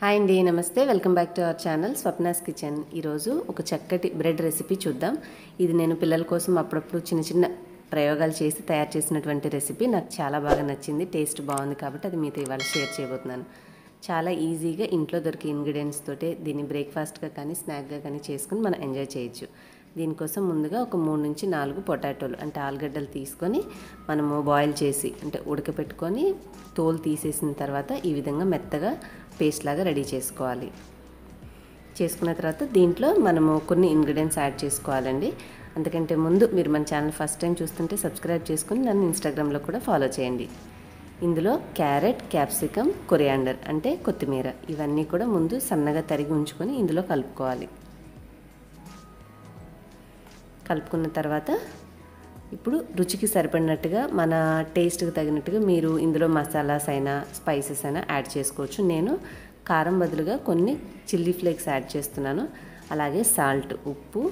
Hi అండి, నమస్తే. Welcome back to our channel Swapna's kitchen. ఈరోజు ఒక చక్కటి బ్రెడ్ రెసిపీ చూద్దాం. ఇది నేను పిల్లల కోసం అప్పుడప్పుడు చిన్న చిన్న ప్రయోగాలు చేసి తయారు చేసినటువంటి రెసిపీ. నాకు చాలా బాగా నచ్చింది, టేస్ట్ బాగుంది కాబట్టి అది మీతో ఇవాళ షేర్ చేయబోతున్నాను. చాలా ఈజీగా ఇంట్లో దొరికే ఇంగ్రీడియంట్స్ తోటే దీన్ని బ్రేక్ఫాస్ట్గా కానీ స్నాక్గా కానీ చేసుకుని మనం ఎంజాయ్ చేయొచ్చు. దీనికోసం ముందుగా ఒక 3 నుంచి 4 పొటాటోలు అంటే ఆలుగడ్డలు తీసుకొని మనము బాయిల్ చేసి అంటే ఉడకపెట్టుకొని తోలు తీసేసిన తర్వాత ఈ విధంగా మెత్తగా పేస్ట్ లాగా రెడీ చేసుకోవాలి. చేసుకున్న తర్వాత దీంట్లో మనము కొన్ని ఇంగ్రీడియంట్స్ యాడ్ చేసుకోవాలండి. అందుకంటే ముందు మీరు మన ఛానల్ ఫస్ట్ టైం చూస్తుంటే సబ్స్క్రైబ్ చేసుకుని నన్ను ఇన్స్టాగ్రామ్లో కూడా ఫాలో చేయండి. ఇందులో క్యారెట్, క్యాప్సికమ్, కొరియాండర్ అంటే కొత్తిమీర ఇవన్నీ కూడా ముందు సన్నగా తరిగి ఉంచుకొని ఇందులో కలుపుకోవాలి. కలుపుకున్న తర్వాత ఇప్పుడు రుచికి సరిపడినట్టుగా మన టేస్ట్కి తగినట్టుగా మీరు ఇందులో మసాలాస్ అయినా స్పైసెస్ అయినా యాడ్ చేసుకోవచ్చు. నేను కారం బదులుగా కొన్ని చిల్లీ ఫ్లేక్స్ యాడ్ చేస్తున్నాను. అలాగే సాల్ట్, ఉప్పు,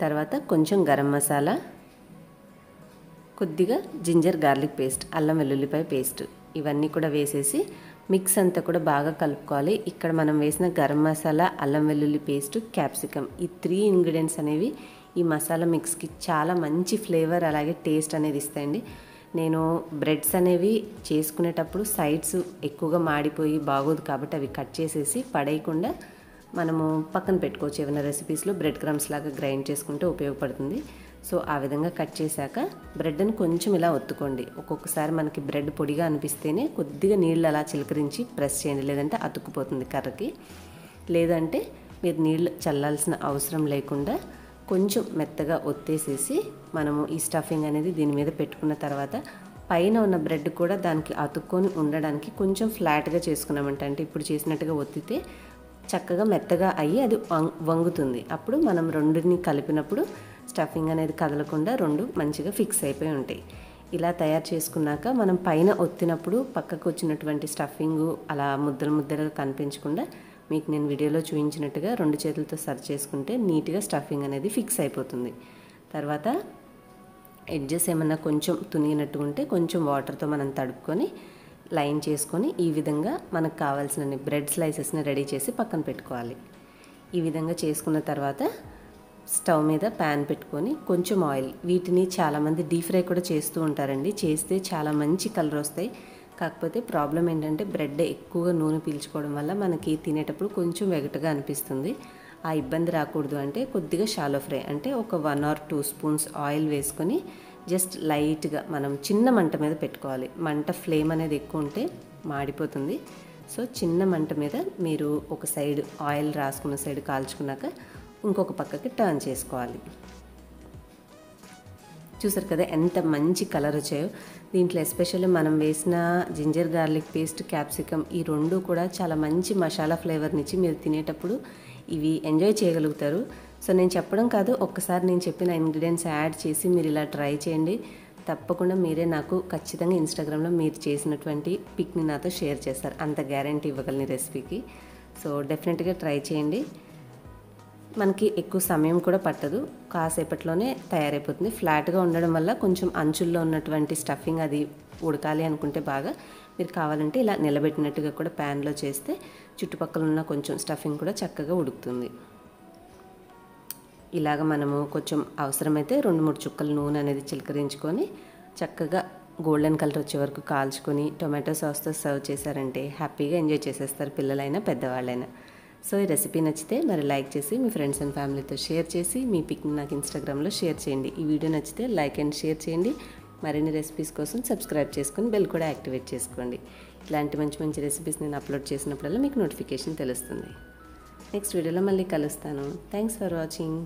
తర్వాత కొంచెం గరం మసాలా, కొద్దిగా జింజర్ గార్లిక్ పేస్ట్, అల్లం వెల్లుల్లిపాయ పేస్ట్ ఇవన్నీ కూడా వేసేసి మిక్స్ అంతా కూడా బాగా కలుపుకోవాలి. ఇక్కడ మనం వేసిన గరం మసాలా, అల్లం వెల్లుల్లి పేస్ట్, క్యాప్సికమ్ ఈ 3 ఇంగ్రీడియంట్స్ అనేవి ఈ మసాలా మిక్స్కి చాలా మంచి ఫ్లేవర్ అలాగే టేస్ట్ అనేది ఇస్తాయండి. నేను బ్రెడ్స్ అనేవి చేసుకునేటప్పుడు సైడ్స్ ఎక్కువగా మాడిపోయి బాగోదు కాబట్టి అవి కట్ చేసేసి పడేయకుండా మనము పక్కన పెట్టుకోవచ్చు. ఏమైనా రెసిపీస్లో బ్రెడ్ క్రమ్స్ లాగా గ్రైండ్ చేసుకుంటే ఉపయోగపడుతుంది. సో ఆ విధంగా కట్ చేశాక బ్రెడ్ని కొంచెం ఇలా ఒత్తుకోండి. ఒక్కొక్కసారి మనకి బ్రెడ్ పొడిగా అనిపిస్తేనే కొద్దిగా నీళ్ళు అలా చిలకరించి ప్రెస్ చేయండి, లేదంటే అతుక్కుపోతుంది కర్రకి. లేదంటే మీరు నీళ్ళు చల్లాల్సిన అవసరం లేకుండా కొంచెం మెత్తగా ఒత్తేసేసి మనము ఈ స్టఫింగ్ అనేది దీని మీద పెట్టుకున్న తర్వాత పైన ఉన్న బ్రెడ్ కూడా దానికి అతుక్కొని ఉండడానికి కొంచెం ఫ్లాట్గా చేసుకున్నామంటే అంటే ఇప్పుడు చేసినట్టుగా ఒత్తితే చక్కగా మెత్తగా అయ్యి అది వంగుతుంది. అప్పుడు మనం రెండుని కలిపినప్పుడు స్టఫింగ్ అనేది కదలకుండా రెండు మంచిగా ఫిక్స్ అయిపోయి ఉంటాయి. ఇలా తయారు చేసుకున్నాక మనం పైన ఒత్తినప్పుడు పక్కకు వచ్చినటువంటి స్టఫింగ్ అలా ముద్దలు ముద్దలుగా కనిపించకుండా మీకు నేను వీడియోలో చూపించినట్టుగా 2 చేతులతో సర్వ్ చేసుకుంటే నీట్గా స్టఫింగ్ అనేది ఫిక్స్ అయిపోతుంది. తర్వాత ఎడ్జెస్ ఏమన్నా కొంచెం తునిగినట్టు ఉంటే కొంచెం వాటర్తో మనం తడుపుకొని లైన్ చేసుకొని ఈ విధంగా మనకు కావాల్సిన బ్రెడ్ స్లైసెస్ని రెడీ చేసి పక్కన పెట్టుకోవాలి. ఈ విధంగా చేసుకున్న తర్వాత స్టవ్ మీద ప్యాన్ పెట్టుకొని కొంచెం ఆయిల్, వీటిని చాలామంది డీప్ ఫ్రై కూడా చేస్తూ ఉంటారండి. చేస్తే చాలా మంచి కలర్ వస్తాయి. కాకపోతే ప్రాబ్లం ఏంటంటే బ్రెడ్ ఎక్కువగా నూనె పీల్చుకోవడం వల్ల మనకి తినేటప్పుడు కొంచెం వెగటగా అనిపిస్తుంది. ఆ ఇబ్బంది రాకూడదు అంటే కొద్దిగా షాలో ఫ్రై అంటే ఒక 1 or 2 స్పూన్స్ ఆయిల్ వేసుకొని జస్ట్ లైట్గా మనం చిన్న మంట మీద పెట్టుకోవాలి. మంట ఫ్లేమ్ అనేది ఎక్కువ ఉంటే మాడిపోతుంది. సో చిన్న మంట మీద మీరు ఒక సైడ్ ఆయిల్ రాసుకున్న సైడ్ కాల్చుకున్నాక ఇంకొక పక్కకి టర్న్ చేసుకోవాలి. చూసారు కదా ఎంత మంచి కలర్ వచ్చాయో. దీంట్లో ఎస్పెషల్లీ మనం వేసిన జింజర్ గార్లిక్ పేస్ట్, క్యాప్సికమ్ ఈ 2 కూడా చాలా మంచి మసాలా ఫ్లేవర్నిచ్చి మీరు తినేటప్పుడు ఇవి ఎంజాయ్ చేయగలుగుతారు. సో నేను చెప్పడం కాదు, ఒక్కసారి నేను చెప్పిన ఇంగ్రీడియంట్స్ యాడ్ చేసి మీరు ఇలా ట్రై చేయండి. తప్పకుండా మీరే నాకు ఖచ్చితంగా ఇన్స్టాగ్రామ్లో మీరు చేసినటువంటి పిక్ని నాతో షేర్ చేస్తారు. అంత గ్యారంటీ ఇవ్వగలను రెసిపీకి. సో డెఫినెట్గా ట్రై చేయండి. మనకి ఎక్కువ సమయం కూడా పట్టదు, కాసేపట్లోనే తయారైపోతుంది. ఫ్లాట్గా ఉండడం వల్ల కొంచెం అంచుల్లో ఉన్నటువంటి స్టఫింగ్ అది ఉడకాలి అనుకుంటే బాగా మీరు కావాలంటే ఇలా నిలబెట్టినట్టుగా కూడా ప్యాన్లో చేస్తే చుట్టుపక్కల ఉన్న కొంచెం స్టఫింగ్ కూడా చక్కగా ఉడుకుతుంది. ఇలాగ మనము కొంచెం అవసరమైతే 2-3 చుక్కల నూనె అనేది చిలకరించుకొని చక్కగా గోల్డెన్ కలర్ వచ్చే వరకు కాల్చుకొని టొమాటో సాస్తో సర్వ్ చేశారంటే హ్యాపీగా ఎంజాయ్ చేసేస్తారు పిల్లలైనా పెద్దవాళ్ళైనా. సో ఈ రెసిపీ నచ్చితే మరి లైక్ చేసి మీ ఫ్రెండ్స్ అండ్ ఫ్యామిలీతో షేర్ చేసి మీ పిక్ని నాకు ఇన్స్టాగ్రామ్లో షేర్ చేయండి. ఈ వీడియో నచ్చితే లైక్ అండ్ షేర్ చేయండి. మరిన్ని రెసిపీస్ కోసం సబ్స్క్రైబ్ చేసుకొని బెల్ కూడా యాక్టివేట్ చేసుకోండి. ఇలాంటి మంచి మంచి రెసిపీస్ నేను అప్లోడ్ చేసినప్పుడల్లా మీకు నోటిఫికేషన్ తెలుస్తుంది. నెక్స్ట్ వీడియోలో మళ్ళీ కలుస్తాను. Thanks for watching.